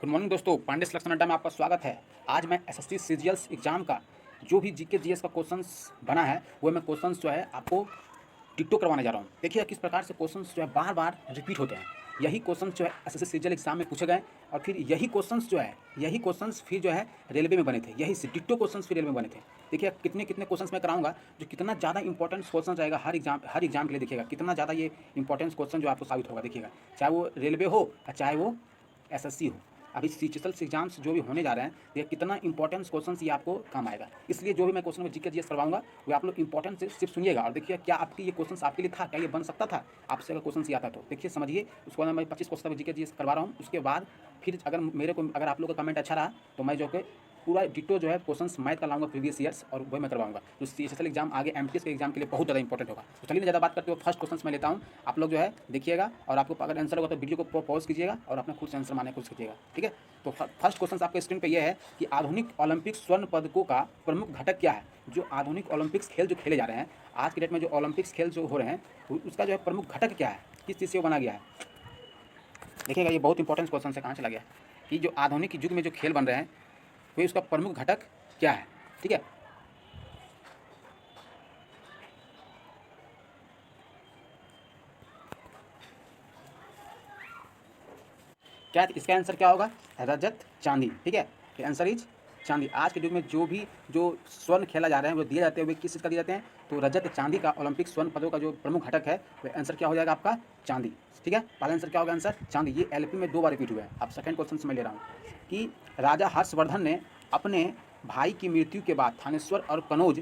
Good morning दोस्तों, Pandey selection अड्डा में आपका स्वागत है। आज मैं एसएससी सीजीएल एग्जाम का जो भी जीके जीएस का क्वेश्चंस बना है वो मैं क्वेश्चंस जो है आपको डिक्टो करवाने जा रहा हूँ। देखिए किस प्रकार से क्वेश्चंस जो है बार बार रिपीट होते हैं। यही क्वेश्चंस जो है एसएससी सीजीएल एग्जाम में पूछे गए और फिर यही क्वेश्चंस फिर जो है रेलवे में बने थे। यही डिक्टो क्वेश्चंस फिर रेलवे में बने थे। देखिए कितने कितने क्वेश्चंस मैं कराऊंगा, जो कितना ज़्यादा इंपॉर्टेंट क्वेश्चन रहेगा हर एग्जाम के लिए। देखिएगा कितना ज़्यादा ये इंपॉर्टेंट क्वेश्चन जो आपको साबित होगा। देखिएगा चाहे वो रेलवे हो या चाहे वो एसएससी हो, अभी सीजीएल एग्जाम्स जो भी होने जा रहे हैं, ये कितना इंपॉर्टेंट क्वेश्चन ये आपको काम आएगा। इसलिए जो भी मैं क्वेश्चन में जीके जीएस करवाऊंगा वो आप लोग इंपॉर्टेंट से सिर्फ सुनिएगा और देखिए क्या आपकी ये क्वेश्चन आपके लिए था, क्या ये बन सकता था आपसे अगर क्वेश्चन ये आता तो। देखिए समझिए, उसके बाद मैं 25 क्वेश्चन जीके जीएस करवा रहा हूँ। उसके बाद फिर अगर आप लोग का कमेंट अच्छा रहा तो मैं जो कि पूरा डिटो जो है क्वेश्चंस मैथ का लाऊंगा प्रीवियस ईयर्स, और वही मैं करवाऊंगा। जो सीजीएल एग्जाम आगे एमटीएस के एग्जाम के लिए बहुत ज़्यादा इंपॉर्टेंट होगा। तो चलिए ज़्यादा बात करते हुए फर्स्ट क्वेश्चन मैं लेता हूँ। आप लोग जो है देखिएगा और आपको अगर आंसर होगा तो वीडियो को पॉज कीजिएगा और अपना खुद से आंसर मारने की कोशिश कीजिएगा, ठीक है। तो फर्स्ट क्वेश्चन आपके स्क्रीन पर यह है कि आधुनिक ओलंपिक स्वर्ण पदकों का प्रमुख घटक क्या है। जो आधुनिक ओलंपिक्स खेल जो खेले जा रहे हैं आज के डेट में, जो ओलंपिक्स खेल जो हो रहे हैं उसका जो है प्रमुख घटक क्या है, किस चीज़ से वो बना गया है। देखिएगा ये बहुत इंपॉर्टेंट क्वेश्चन है, कहाँ चला गया कि जो आधुनिक युग में जो खेल बन रहे हैं वही उसका प्रमुख घटक क्या है, ठीक है। क्या इसका आंसर क्या होगा, रजत चांदी, ठीक है। आंसर इज चांदी। आज के युग में जो स्वर्ण खेला जा रहे हैं वो दिए जाते हैं, वे किस चीज़ का दिए जाते हैं, तो रजत चांदी का ओलंपिक स्वर्ण पदों का जो प्रमुख घटक है वह आंसर क्या हो जाएगा आपका चांदी, ठीक है। पहला आंसर क्या होगा, आंसर चांदी। ये एलपी में 2 बार रिपीट हुआ है। अब सेकंड क्वेश्चन से मैं ले रहा हूँ कि राजा हर्षवर्धन ने अपने भाई की मृत्यु के बाद थानेश्वर और कनौज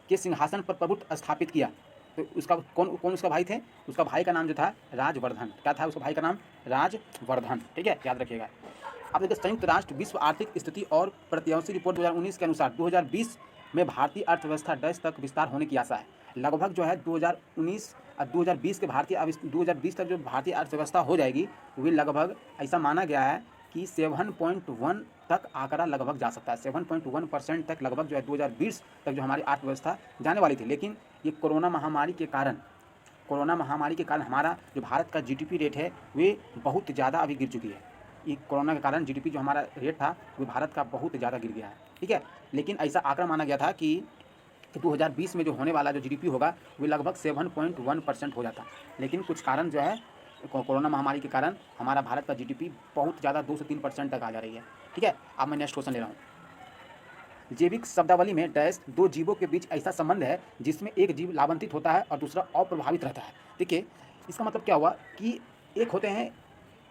के सिंहासन पर प्रभुत्व स्थापित किया। तो उसका कौन उसका भाई थे, उसका भाई का नाम जो था राजवर्धन। क्या था उसका भाई का नाम, राजवर्धन, ठीक है, याद रखिएगा। अब देखिए संयुक्त राष्ट्र विश्व आर्थिक स्थिति और प्रत्याशी रिपोर्ट 2019 के अनुसार 2020 में भारतीय अर्थव्यवस्था डैश तक विस्तार होने की आशा है। लगभग जो है 2019 और 2020 के 2020 तक जो भारतीय अर्थव्यवस्था हो जाएगी वो लगभग ऐसा माना गया है कि 7.1 तक आंकड़ा लगभग जा सकता है। 7.1% तक लगभग जो है 2020 तक जो हमारी अर्थव्यवस्था जाने वाली थी। लेकिन ये कोरोना महामारी के कारण हमारा जो भारत का जीडीपी रेट है वे बहुत ज़्यादा अभी गिर चुकी है। ये कोरोना के कारण जीडीपी जो हमारा रेट था वो भारत का बहुत ज़्यादा गिर गया है, ठीक है। लेकिन ऐसा आंकड़ा माना गया था कि 2020 में जो होने वाला जो जीडीपी होगा वो लगभग 7.1% हो जाता। लेकिन कुछ कारण जो है कोरोना महामारी के कारण हमारा भारत का जीडीपी बहुत ज़्यादा 2 से 3% तक आ जा रही है, ठीक है। अब मैं नेक्स्ट क्वेश्चन ले रहा हूँ। जैविक शब्दावली में डैश 2 जीवों के बीच ऐसा संबंध है जिसमें एक जीव लाभान्वित होता है और दूसरा अप्रभावित रहता है। देखिए इसका मतलब क्या हुआ कि एक होते हैं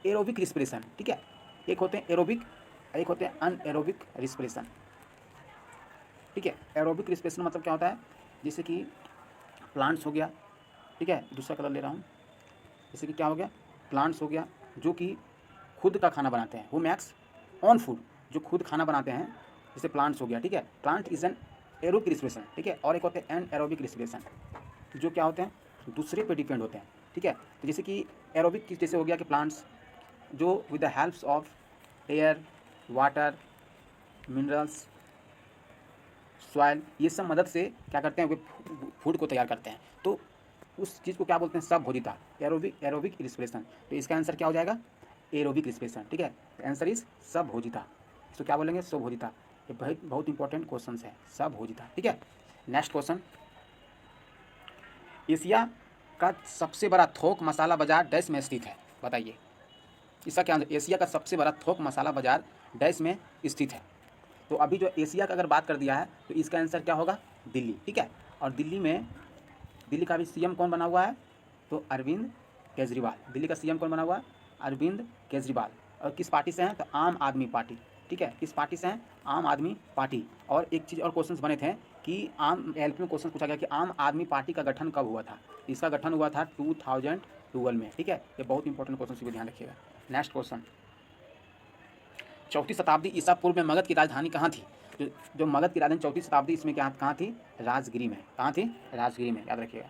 एरोबिक रिस्पिरेशन, ठीक है, एक होते हैं एरोबिक, एक होते हैं अनएरोबिक रिस्पिरेशन, ठीक है। एरोबिक रिस्पिरेशन मतलब क्या होता है, जैसे कि प्लांट्स हो गया, ठीक है। दूसरा कलर ले रहा हूँ, जैसे कि क्या हो गया, प्लांट्स हो गया जो कि खुद का खाना बनाते हैं, वो मैक्स ऑन फूड जो खुद खाना बनाते हैं, जैसे प्लांट्स हो गया, ठीक है। Plant is an aerobic respiration, ठीक है। और एक होते हैं एनएरोबिक रिस्पिरेशन जो क्या होते हैं दूसरे पे डिपेंड होते हैं, ठीक है। तो जैसे कि एरोबिक जैसे हो गया कि प्लांट्स जो with the helps of air, water, minerals, soil, ये सब मदद से क्या करते हैं, वे फूड को तैयार करते हैं। तो उस चीज़ को क्या बोलते हैं, सबभोजिता, एरोबिक रिस्पिरेशन। तो इसका आंसर क्या हो जाएगा, एरोबिक रिस्पिरेशन, ठीक है। आंसर इज सबभोजिता। इसको क्या बोलेंगे, स्वभोजिता। ये बहुत इंपॉर्टेंट क्वेश्चन है, सबभोजिता, ठीक है। नेक्स्ट क्वेश्चन, एशिया का सबसे बड़ा थोक मसाला बाजार डैश में स्थित है, बताइए इसका क्या आंसर। एशिया का सबसे बड़ा थोक मसाला बाजार डैश में स्थित है। तो अभी जो एशिया का अगर बात कर दिया है तो इसका आंसर क्या होगा, दिल्ली, ठीक है। और दिल्ली का भी सीएम कौन बना हुआ है, तो अरविंद केजरीवाल। दिल्ली का सीएम कौन बना हुआ है, अरविंद केजरीवाल। और किस पार्टी से हैं, तो आम आदमी पार्टी, ठीक है। किस पार्टी से हैं, आम आदमी पार्टी। और एक चीज़ और क्वेश्चन बने थे कि एलपी में क्वेश्चन पूछा गया कि आम आदमी पार्टी का गठन कब हुआ था। इसका गठन हुआ था 2012 में, ठीक है। ये बहुत इंपॉर्टेंट क्वेश्चन भी ध्यान रखिएगा। नेक्स्ट क्वेश्चन, 4वीं शताब्दी ईसा पूर्व में मगध की राजधानी कहाँ थी। जो मगध की राजधानी 4वीं शताब्दी इसमें कहाँ थी, राजगिरी में। कहाँ थी, राजगिरी में, याद रखिएगा।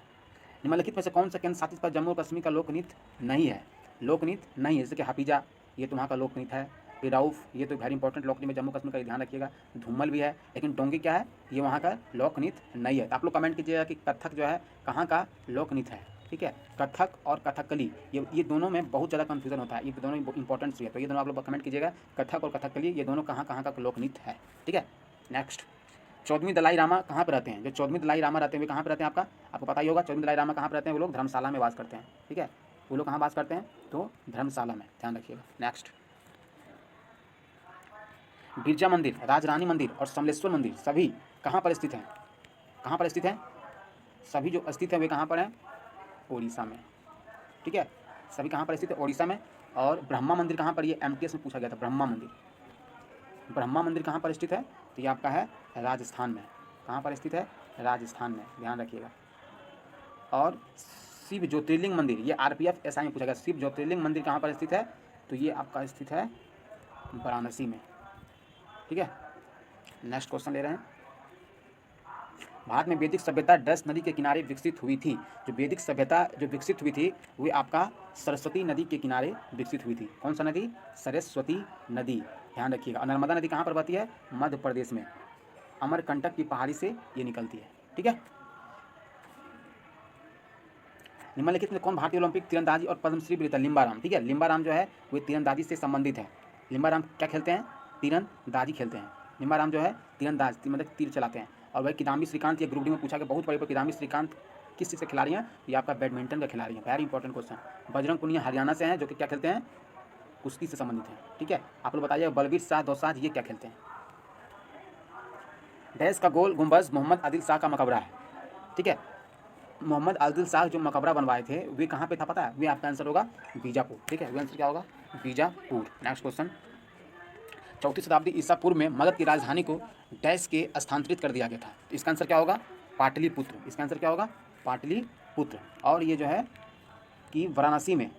निम्नलिखित में से कौन सा केंद्र शासित पर जम्मू और कश्मीर का लोकनृत्य नहीं है, लोकनृत्य नहीं है। जैसे कि हफीजा, ये तो वहाँ का लोकनृत्य है। फिर राउफ, ये तो वेरी इंपॉर्टेंट लोकनृत्य में जम्मू कश्मीर का, ध्यान रखिएगा। धूमल भी है, लेकिन डोंगी क्या है, ये वहाँ का लोकनृत्य नहीं है। तो आप लोग कमेंट कीजिएगा कि कथक जो है कहाँ का लोकनृत्य है। ठीक है। कथक और कथकली, ये दोनों में बहुत ज़्यादा कन्फ्यूजन होता है, ये दोनों इंपॉर्टेंट है, तो ये दोनों आप लोग कमेंट कीजिएगा, कथक और कथकली ये दोनों कहाँ कहाँ का लोक नृत्य है, ठीक है। नेक्स्ट, 14वीं दलाई लामा कहाँ पर रहते हैं? जो 14वीं दलाई लामा रहते हैं वे कहाँ पर रहते हैं? आपको पता ही होगा 14वीं दलाई लामा कहाँ पर रहते हैं? वो लोग धर्मशाला में वास करते हैं, ठीक है। वो लोग कहाँ वास करते हैं? तो धर्मशाला में, ध्यान रखिएगा। नेक्स्ट, बिरजा मंदिर, राजरानी मंदिर और समलेश्वर मंदिर सभी कहाँ पर स्थित हैं? कहाँ पर स्थित हैं? सभी जो स्थित हैं वे कहाँ पर हैं? ओडिशा में, ठीक है। सभी कहाँ पर स्थित है? ओडिशा में। और ब्रह्मा मंदिर कहाँ पर? ये एमटीएस में पूछा गया था, ब्रह्मा मंदिर। ब्रह्मा मंदिर कहाँ पर स्थित है? तो ये आपका है राजस्थान में। कहाँ पर स्थित है? राजस्थान में, ध्यान रखिएगा। और शिव ज्योतिर्लिंग मंदिर, ये आरपीएफ एसआई में पूछा गया, शिव ज्योतिर्लिंग मंदिर कहाँ पर स्थित है? तो ये आपका स्थित है वाराणसी में, ठीक है। नेक्स्ट क्वेश्चन ले रहे हैं, भारत में वैदिक सभ्यता डस नदी के किनारे विकसित हुई थी। जो वैदिक सभ्यता जो विकसित हुई थी वे आपका सरस्वती नदी के किनारे विकसित हुई थी। कौन सा नदी? सरस्वती नदी, ध्यान रखिएगा। और नर्मदा नदी कहाँ पर बहती है? मध्य प्रदेश में, अमरकंटक की पहाड़ी से ये निकलती है, ठीक है। निम्नलिखित में कौन भारतीय ओलंपिक तीरंदाजी और पद्मश्री विजेता? लिम्बाराम, ठीक है। लिम्बाराम जो है वे तीरंदाजी से संबंधित है। लिम्बाराम क्या खेलते हैं? तीरंदाजी खेलते हैं। लिम्बाराम जो है तीरंदाज मतलब तीर चलाते हैं। और वही किदाम्बी श्रीकांत, ये ग्रुप डी में पूछा गया बहुत बड़े पर। किदाम्बी श्रीकांत किस चीज़ से खिलाड़ी हैं? ये आपका बैडमिंटन का खिलाड़ी है, very important question. Bajrang Punia Haryana से हैं, जो कि क्या खेलते हैं? कुश्ती से संबंधित हैं, ठीक है। आप लोग बताइए, बलबीर शाह दोसांझ ये क्या खेलते हैं? डैश का गोल गुंबज मोहम्मद आदिल शाह का मकबरा है, ठीक है। मोहम्मद आदिल शाह जो मकबरा बनवाए थे वे कहाँ पे था पता है? वे आपका आंसर होगा बीजापुर, ठीक है। वे आंसर क्या होगा? बीजापुर। नेक्स्ट क्वेश्चन, 4वीं शताब्दी ईसा पूर्व में मगध की राजधानी को डैश के स्थानांतरित कर दिया गया था। इसका आंसर क्या होगा? पाटलिपुत्र। इसका आंसर क्या होगा? पाटलिपुत्र। और ये जो है कि वाराणसी में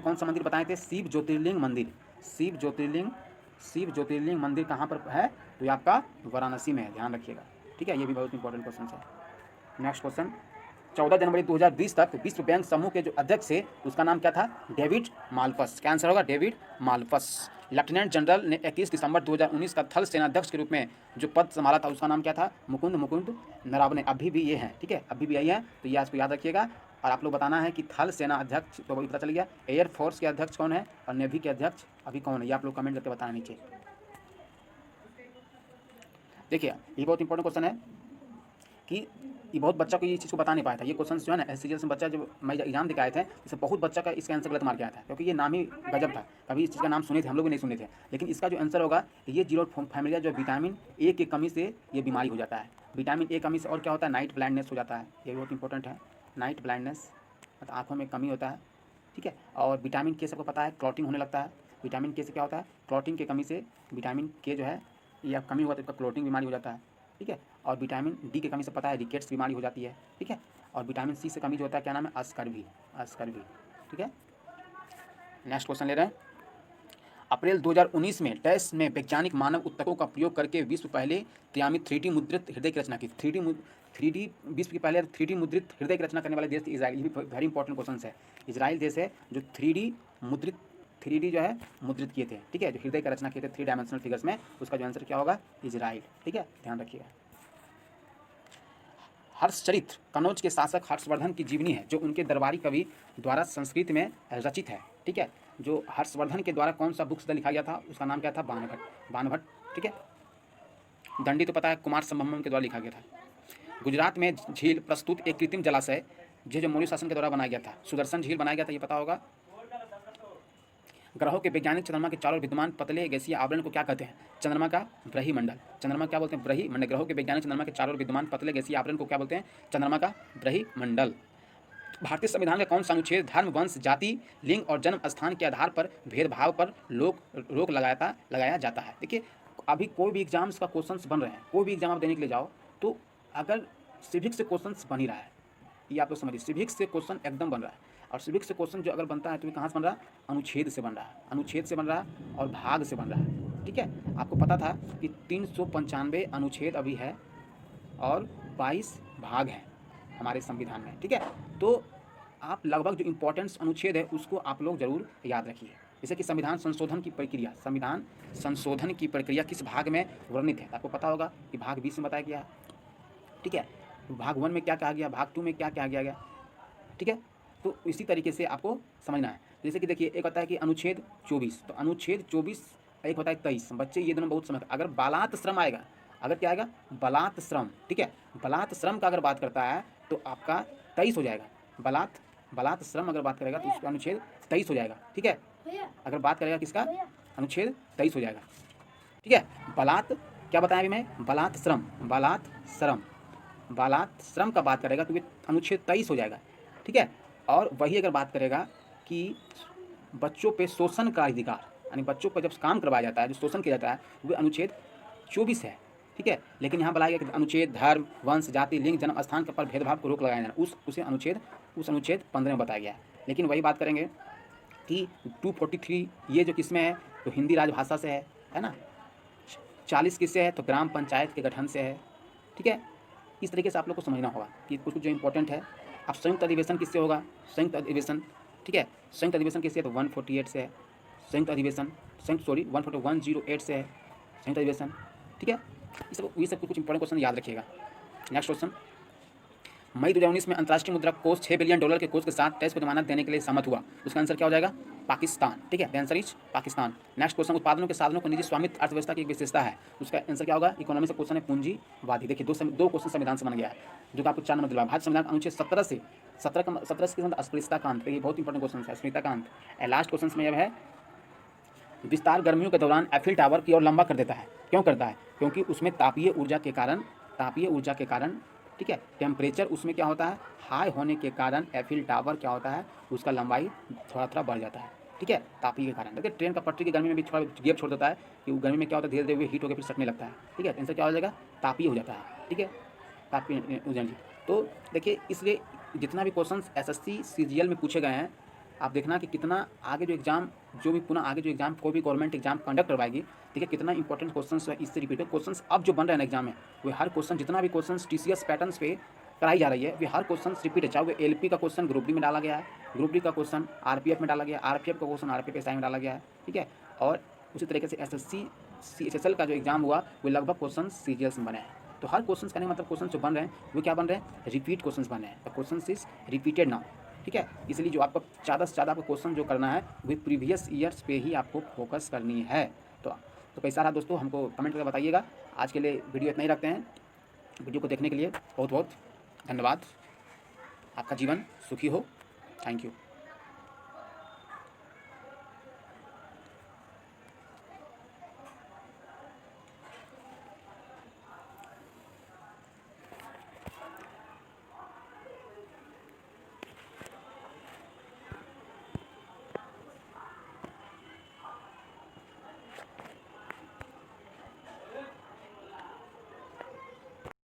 कौन सा मंदिर बताए थे? शिव ज्योतिर्लिंग मंदिर। शिव ज्योतिर्लिंग मंदिर कहाँ पर है? तो ये आपका वाराणसी में है, ध्यान रखिएगा, ठीक है। ये भी बहुत इंपॉर्टेंट क्वेश्चन है। नेक्स्ट क्वेश्चन, 14 जनवरी 2020 तक विश्व बैंक समूह के जो अध्यक्ष थे उसका नाम क्या था? डेविड माल्पस। क्या आंसर होगा? डेविड माल्पस। लेफ्टिनेंट जनरल ने 21 दिसंबर 2019 का थल सेनाध्यक्ष के रूप में जो पद संभाला था उसका नाम क्या था? मुकुंद नरावने। अभी भी ये हैं, ठीक है, अभी भी यही है, तो ये आपको याद रखिएगा। और आप लोग बताना है कि थल सेना अध्यक्ष तो वही पता चल गया। एयरफोर्स के अध्यक्ष कौन है और नेवी के अध्यक्ष अभी कौन है? ये आप लोग कमेंट करके बताना नीचे। देखिए ये बहुत इंपॉर्टेंट क्वेश्चन है कि ये बहुत बच्चा को ये चीज़ को बता नहीं पाया था। ये क्वेश्चन जो है ना एससीजीएल में बच्चा जब मैं एग्जाम दिखाए थे इससे बहुत बच्चा का इसका आंसर गलत मार के आया था, क्योंकि ये नाम ही गजब था। कभी इस चीज़ का नाम सुने थे हम लोग भी नहीं सुने थे, लेकिन इसका जो आंसर होगा ये जीरो फैमिलिया जो विटामिन ए की कमी से ये बीमारी हो जाता है। विटामिन ए कमी से और क्या होता है? नाइट ब्लाइंडनेस हो जाता है। ये बहुत इंपॉर्टेंट है, नाइट ब्लाइंडनेस मतलब आँखों में कमी होता है, ठीक है। और विटामिन के सबको पता है क्लॉटिंग होने लगता है। विटामिन के से क्या होता है? क्लॉटिंग की कमी से विटामिन के जो है ये कमी हुआ तो इसका क्लॉटिंग बीमारी हो जाता है, ठीक है। और विटामिन डी की कमी से पता है रिकेट्स बीमारी हो जाती है, ठीक है। और विटामिन सी से कमी जो होता है क्या नाम है? अस्कर्वी, ठीक है। नेक्स्ट क्वेश्चन ले रहे हैं, अप्रैल 2019 में डैश में वैज्ञानिक मानव उत्तकों का प्रयोग करके विश्व पहले त्रियामी 3D मुद्रित हृदय की रचना की। 3D विश्व की पहले 3D मुद्रित हृदय की रचना करने वाले देश इजराइल। ये भी वेरी इंपॉर्टेंट क्वेश्चन है। इजराइल देश है जो 3D जो है मुद्रित किए थे, ठीक है, जो हृदय का रचना किए थे 3 डायमेंशनल फिगर्स में, उसका जो आंसर क्या होगा? इजराइल, ठीक है, ध्यान रखिएगा। हर्षचरित्र कनौज के शासक हर्षवर्धन की जीवनी है जो उनके दरबारी कवि द्वारा संस्कृत में रचित है, ठीक है। जो हर्षवर्धन के द्वारा कौन सा बुक्स लिखा गया था उसका नाम क्या था? बाणभट्ट, ठीक है। दंडी तो पता है कुमार संभवम के द्वारा लिखा गया था। गुजरात में झील प्रस्तुत एक कृत्रिम जलाशय जो मौर्य शासन के द्वारा बनाया गया था। सुदर्शन झील बनाया गया था, ये पता होगा। ग्रहों के वैज्ञानिक चंद्रमा के चारों ओर विद्यमान पतले गैसीय आवरण को क्या कहते हैं? चंद्रमा का ब्रह्मंडल। चंद्रमा क्या बोलते हैं? ब्रह्मंडल। ग्रहों के वैज्ञानिक चंद्रमा के चारों ओर विद्यमान पतले गैसीय आवरण को क्या बोलते हैं? चंद्रमा का ब्रह्मंडल। भारतीय संविधान का कौन सा अनुच्छेद धर्म, वंश, जाति, लिंग और जन्म स्थान के आधार पर भेदभाव पर रोक लगाया जाता है? देखिए अभी कोई भी एग्जाम्स का क्वेश्चंस बन रहे हैं, कोई भी एग्जाम आप देने के लिए जाओ तो अगर सिविक्स से क्वेश्चंस बन ही रहा है, ये आप लोग समझिए, सिविक्स से क्वेश्चन एकदम बन रहा है। और सिविक्स से क्वेश्चन जो अगर बनता है तो ये कहाँ से बन रहा है? अनुच्छेद से बन रहा है, अनुच्छेद से बन रहा है और भाग से बन रहा है, ठीक है। आपको पता था कि 395 अनुच्छेद अभी है और 22 भाग हैं हमारे संविधान में, ठीक है। तो आप लगभग जो इम्पोर्टेंट्स अनुच्छेद है उसको आप लोग जरूर याद रखिए। जैसे कि संविधान संशोधन की प्रक्रिया किस भाग में वर्णित है? आपको पता होगा कि भाग 20 में बताया गया है, ठीक है। भाग 1 में क्या कहा गया, भाग 2 में क्या कहा गया, ठीक है। तो इसी तरीके से आपको समझना है। जैसे कि देखिए, एक होता है कि अनुच्छेद 24, तो अनुच्छेद 24, एक होता है 23। बच्चे ये दोनों बहुत समझ, अगर बालात श्रम आएगा, अगर क्या आएगा, बलात् श्रम, ठीक है, बलात् श्रम का अगर बात करता है तो आपका 23 हो जाएगा। बलात् श्रम अगर बात करेगा तो उसका अनुच्छेद 23 हो जाएगा, ठीक है। अगर बात करेगा किसका, अनुच्छेद 23 हो जाएगा, ठीक है। बलात् क्या बताया अभी मैं, बलात् श्रम, बलात् श्रम का बात करेगा तो ये अनुच्छेद 23 हो जाएगा, ठीक है। और वही अगर बात करेगा कि बच्चों पे शोषण का अधिकार, यानी बच्चों पर जब काम करवाया जाता है, जो शोषण किया जाता है, वो अनुच्छेद 24 है, ठीक है। लेकिन यहाँ बताया गया कि अनुच्छेद धर्म, वंश, जाति, लिंग, जन्म स्थान पर भेदभाव को रोक लगाया जाना, उस अनुच्छेद 15 में बताया गया है। लेकिन वही बात करेंगे कि 243 ये जो किसमें है, तो हिंदी राजभाषा से है ना। 40 किससे है, तो ग्राम पंचायत के गठन से है, ठीक है। इस तरीके से आप लोग को समझना होगा कि कुछ कुछ जो इंपॉर्टेंट है। अब संयुक्त अधिवेशन किससे होगा, संयुक्त अधिवेशन, ठीक है, संयुक्त अधिवेशन किससे है, तो 148 से है संयुक्त अधिवेशन, 108 से है संयुक्त अधिवेशन, ठीक है। ये सब कुछ इंपॉर्टेंट क्वेश्चन याद रखिएगा। नेक्स्ट क्वेश्चन, मई 2019 में अंतर्राष्ट्रीय मुद्रा कोष $6 बिलियन के कोष के साथ टेस्ट को जमानत देने के लिए सहमत हुआ। उसका आंसर क्या हो जाएगा, पाकिस्तान, ठीक है, the answer is Pakistan. Next question, उत्पादनों के साधनों को निजी स्वामित्व अर्थव्यवस्था की एक विशेषता है। उसका आंसर क्या होगा, इकोनॉमी से क्वेश्चन है पूंजीवादी। देखिए दो क्वेश्चन संविधान से बन गया है, जो कि आपको 4 नंबर दिलवा। भारत संविधान अनुच्छेद 17 से 17 के अंदर अस्पृश्यता का अंत, ये बहुत इंपॉर्टेंट क्वेश्चन है, अस्पृश्यता का अंत। लास्ट क्वेश्चन में जब है, विस्तार गर्मियों के दौरान एफिल टावर की ओर लंबा कर देता है। क्यों करता है, क्योंकि उसमें तापीय ऊर्जा के कारण, ठीक है, टेम्परेचर उसमें क्या होता है, हाई होने के कारण एफिल टावर क्या होता है, उसका लंबाई थोड़ा बढ़ जाता है, ठीक है, तापीय के कारण। देखिए ट्रेन का पटरी की गर्मी में भी थोड़ा गैप छोड़ देता है कि वो गर्मी में क्या होता है, धीरे धीरे हीट होकर फिर सटने लगता है, ठीक है। आंसर क्या हो जाएगा, तापीय हो जाता है, ठीक है, तापीय ऊर्जा जी। तो देखिए इसलिए जितना भी क्वेश्चन SSC CGL में पूछे गए हैं, आप देखना कि कितना आगे जो एग्जाम, जो भी पुनः आगे जो एग्जाम कोई भी गवर्नमेंट एग्जाम कंडक्ट करवाएगी, ठीक है, कितना इंपॉर्टेंट क्वेश्चंस है इससे रिपीटेड क्वेश्चंस अब जो बन रहे हैं एग्जाम में, वो हर क्वेश्चन, जितना भी क्वेश्चंस TCS पैटर्न्स पे कराई जा रही है, वे हर क्वेश्चन रिपीट है। चाहे वो LP का क्वेश्चन ग्रुप डी में डाला गया है, ग्रुप डी का क्वेश्चन RPF में डाला गया, RPF का क्वेश्चन RPF SI में डाला गया है, ठीक है। और उसी तरीके से SSC CHSL का जो एग्जाम हुआ, वो लगभग क्वेश्चन CGL में बने हैं। तो हर क्वेश्चन का नहीं मतलब क्वेश्चन जो बन रहे हैं वो क्या बन रहे हैं, रिपीट क्वेश्चन बन रहे हैं। The question is repeated now, ठीक है। इसलिए जो आपको ज़्यादा से ज़्यादा आपको क्वेश्चन जो करना है वो प्रीवियस ईयर्स पे ही आपको फोकस करनी है। तो कैसा रहा दोस्तों, हमको कमेंट करके बताइएगा। आज के लिए वीडियो इतना ही रखते हैं। वीडियो को देखने के लिए बहुत बहुत धन्यवाद। आपका जीवन सुखी हो। Thank you.